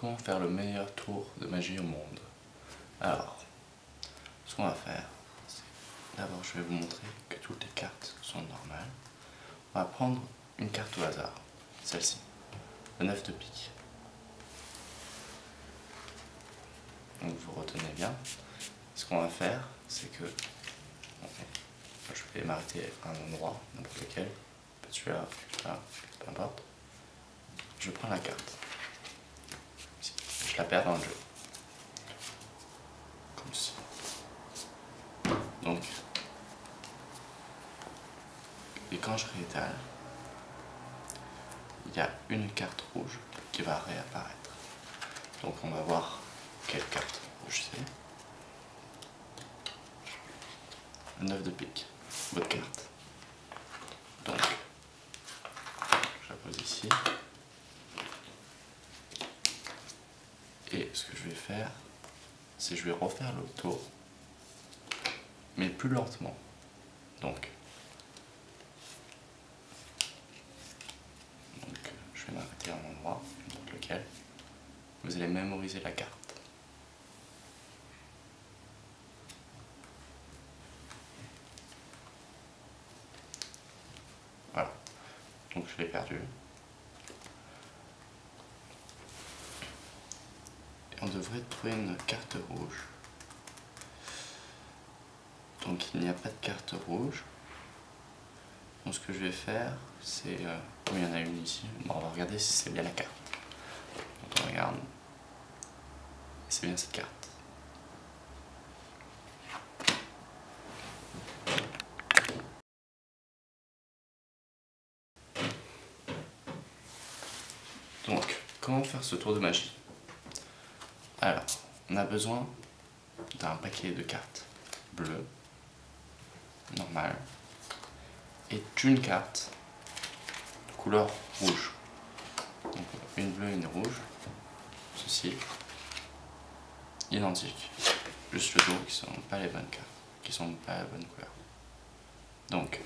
comment faire le meilleur tour de magie au monde. Alors, ce qu'on va faire, c'est d'abord je vais vous montrer que toutes les cartes sont normales. On va prendre une carte au hasard, celle-ci, le 9 de pique. Donc vous retenez bien. Ce qu'on va faire, c'est que je vais m'arrêter à un endroit, n'importe lequel, celui-là, là, peu importe. Je prends la carte. Je la perds dans le jeu. Comme ceci. Donc, et quand je réétale, il y a une carte rouge qui va réapparaître. Donc on va voir quelle carte rouge c'est. Le 9 de pique, votre carte. Donc, je la pose ici. Et ce que je vais faire, c'est que je vais refaire le tour, mais plus lentement. Donc je vais m'arrêter à un endroit, n'importe lequel. Vous allez mémoriser la carte. Voilà. Donc je l'ai perdu. Et on devrait trouver une carte rouge. Donc il n'y a pas de carte rouge. Donc ce que je vais faire, c'est... comme il y en a une ici, bon, on va regarder si c'est bien la carte. Donc on regarde. C'est bien cette carte. Donc, comment faire ce tour de magie? Alors, on a besoin d'un paquet de cartes bleues, normales, et d'une carte de couleur rouge. Donc, une bleue et une rouge, ceci, identiques. Juste le dos qui sont pas les bonnes cartes, qui sont pas la bonne couleur. Donc,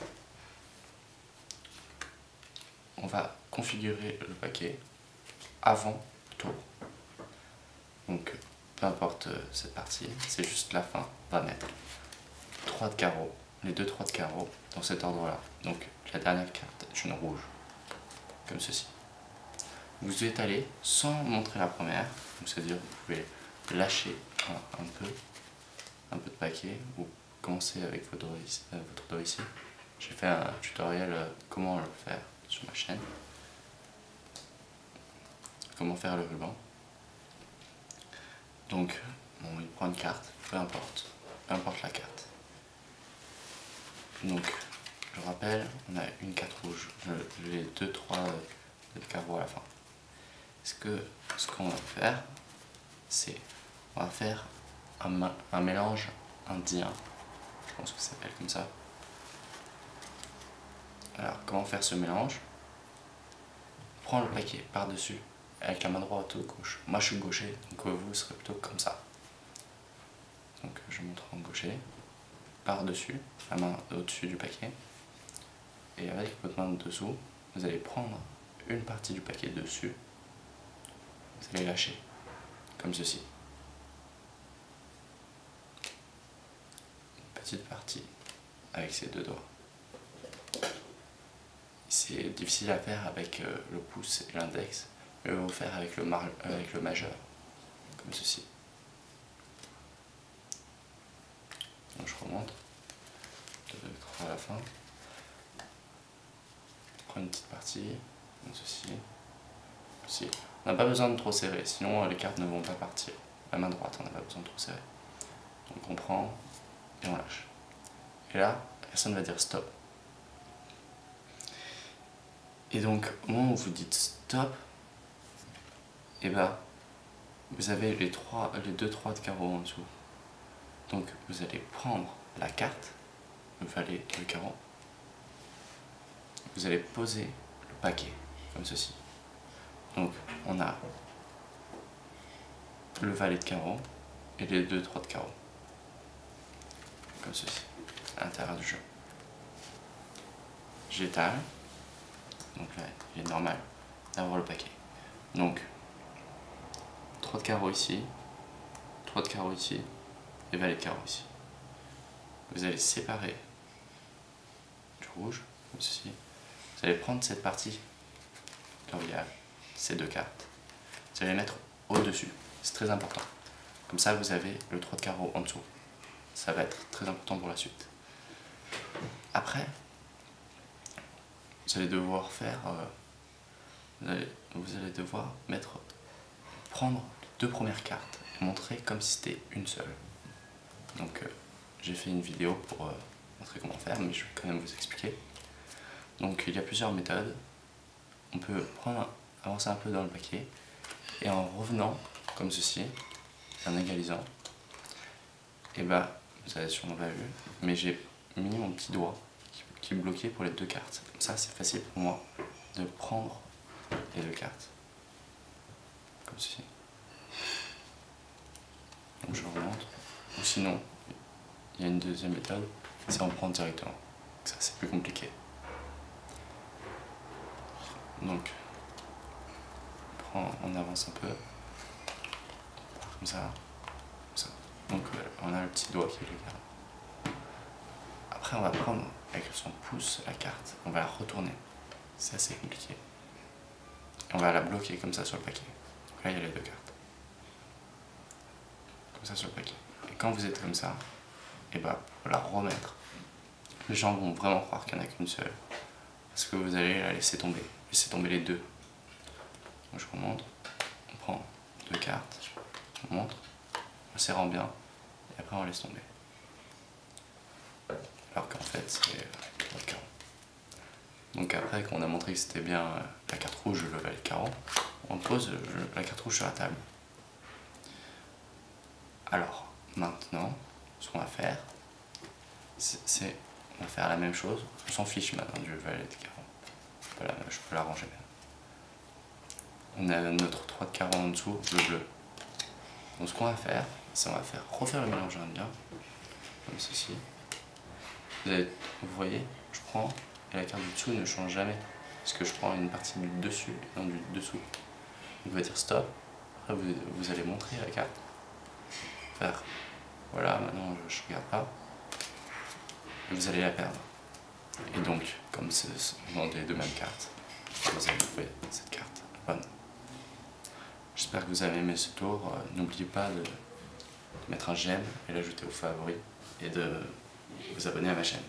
on va configurer le paquet avant le tour. Donc, peu importe cette partie, c'est juste la fin. On va mettre 3 de carreau, les 2 3 de carreau dans cet ordre-là. Donc, la dernière carte est une rouge, comme ceci. Vous étalez sans montrer la première, c'est-à-dire vous pouvez lâcher un peu de paquet ou commencer avec votre dos ici. J'ai fait un tutoriel comment le faire sur ma chaîne. Comment faire le ruban. Donc, bon, il prend une carte, peu importe la carte. Donc, je rappelle, on a une carte rouge, les 2 3 de carreau à la fin. Ce qu'on va faire, c'est on va faire un mélange indien, je pense que ça s'appelle comme ça. Alors, comment faire ce mélange? Prends le paquet par-dessus, avec la main droite ou gauche. Moi je suis gaucher, donc vous serez plutôt comme ça. Donc je montre en gaucher, par-dessus, la main au-dessus du paquet. Et avec votre main dessous, vous allez prendre une partie du paquet dessus. Vous allez lâcher, comme ceci. Une petite partie avec ces deux doigts. C'est difficile à faire avec le pouce et l'index, mais on va le faire avec le majeur, comme ceci. Donc je remonte, 2, 3 à la fin. Prends une petite partie, comme ceci. Ici. On n'a pas besoin de trop serrer, sinon les cartes ne vont pas partir. La main droite, on n'a pas besoin de trop serrer. Donc on prend et on lâche. Et là, personne ne va dire stop. Et donc, au moment où vous dites stop, et bah, vous avez les 2 3 de carreau en dessous. Donc, vous allez prendre la carte, le valet et le carreau. Vous allez poser le paquet, comme ceci. Donc, on a le valet de carreau et les 2 3 de carreau. Comme ceci, à l'intérieur du jeu. J'étale. Donc là, il est normal d'avoir le paquet. Donc, 3 de carreau ici, 3 de carreau ici, et valet de carreau ici. Vous allez séparer du rouge, comme ceci. Vous allez prendre cette partie l'original, ces deux cartes. Vous allez les mettre au-dessus, c'est très important. Comme ça, vous avez le 3 de carreau en dessous. Ça va être très important pour la suite. Après, vous allez devoir faire... vous allez devoir prendre les deux premières cartes et montrer comme si c'était une seule. Donc j'ai fait une vidéo pour montrer comment faire, mais je vais quand même vous expliquer. Donc il y a plusieurs méthodes. On peut avancer un peu dans le paquet et en revenant comme ceci, en égalisant, et bah vous avez sûrement pas vu, mais j'ai mis mon petit doigt qui est bloqué pour les deux cartes. Comme ça c'est facile pour moi de prendre les deux cartes. Comme ceci. Donc je remonte. Ou sinon, il y a une deuxième méthode, c'est en prendre directement. Ça c'est plus compliqué. Donc, on avance un peu. Comme ça. Comme ça. Donc on a le petit doigt qui est légal. Après on va prendre avec son pouce la carte, on va la retourner. C'est assez compliqué. Et on va la bloquer comme ça sur le paquet. Donc là il y a les deux cartes. Comme ça sur le paquet. Et quand vous êtes comme ça, et bah pour la remettre, les gens vont vraiment croire qu'il n'y en a qu'une seule. Parce que vous allez la laisser tomber les deux. Donc je remonte, on prend deux cartes, on montre, on serrant bien, et après on laisse tomber. Alors qu'en fait c'est 3 de carreau. Donc après quand on a montré que c'était bien la carte rouge, le valet de carreau, on pose la carte rouge sur la table. Alors maintenant, ce qu'on va faire, c'est on va faire la même chose. On s'en fiche maintenant du valet de carreau. Voilà, je peux l'arranger même. On a notre 3 de carreau en dessous, le bleu. Donc ce qu'on va faire, c'est on va refaire le mélange indien, comme ceci. Vous voyez, je prends, et la carte du dessous ne change jamais, parce que je prends une partie du dessus et non du dessous. Donc on va dire stop, après vous allez montrer la carte, faire, voilà, maintenant je ne regarde pas, et vous allez la perdre. Et donc, comme c'est dans les deux mêmes cartes, vous allez trouver cette carte bonne. J'espère que vous avez aimé ce tour. N'oubliez pas de mettre un j'aime et l'ajouter aux favoris et de vous abonner à ma chaîne.